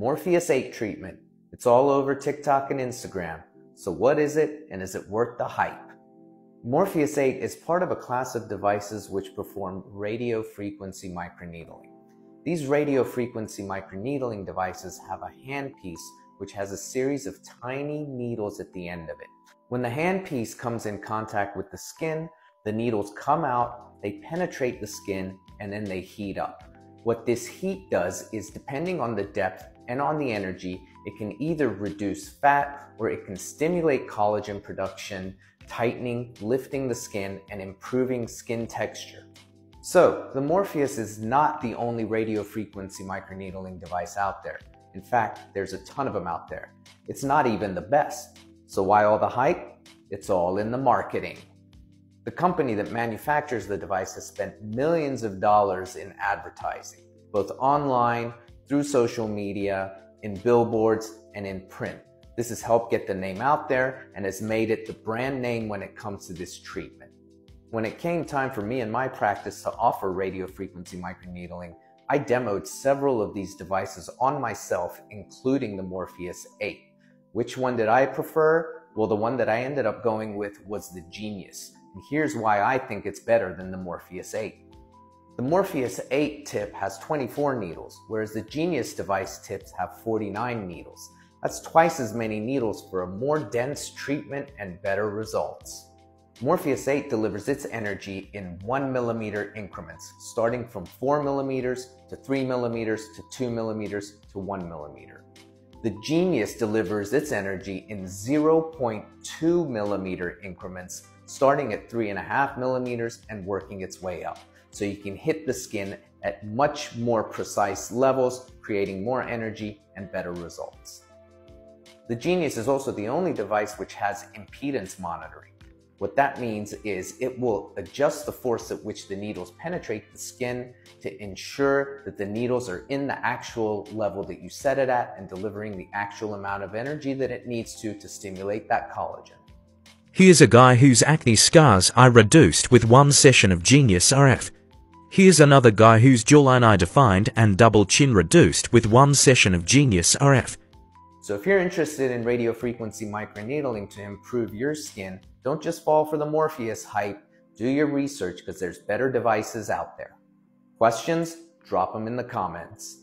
Morpheus8 treatment. It's all over TikTok and Instagram. So what is it, and is it worth the hype? Morpheus8 is part of a class of devices which perform radiofrequency microneedling. These radiofrequency microneedling devices have a handpiece which has a series of tiny needles at the end of it. When the handpiece comes in contact with the skin, the needles come out, they penetrate the skin, and then they heat up. What this heat does is, depending on the depth and on the energy, it can either reduce fat or it can stimulate collagen production, tightening, lifting the skin, and improving skin texture. So, the Morpheus is not the only radiofrequency microneedling device out there. In fact, there's a ton of them out there. It's not even the best. So why all the hype? It's all in the marketing. The company that manufactures the device has spent millions of dollars in advertising, both online, through social media, in billboards, and in print. This has helped get the name out there and has made it the brand name when it comes to this treatment. When it came time for me and my practice to offer radiofrequency microneedling, I demoed several of these devices on myself, including the Morpheus8. Which one did I prefer? Well, the one that I ended up going with was the Genius. And here's why I think it's better than the Morpheus8. The Morpheus8 tip has 24 needles, whereas the Genius device tips have 49 needles. That's twice as many needles for a more dense treatment and better results. Morpheus8 delivers its energy in 1 millimeter increments, starting from 4 millimeters to 3 millimeters to 2 millimeters to 1 millimeter. The Genius delivers its energy in 0.2 millimeter increments, starting at 3.5 millimeters and working its way up. So you can hit the skin at much more precise levels, creating more energy and better results. The Genius is also the only device which has impedance monitoring. What that means is it will adjust the force at which the needles penetrate the skin to ensure that the needles are in the actual level that you set it at and delivering the actual amount of energy that it needs to stimulate that collagen. Here's a guy whose acne scars I reduced with one session of Genius RF. Here's another guy whose jawline I defined and double chin reduced with one session of Genius RF. So if you're interested in radiofrequency microneedling to improve your skin, don't just fall for the Morpheus hype. Do your research, because there's better devices out there. Questions? Drop them in the comments.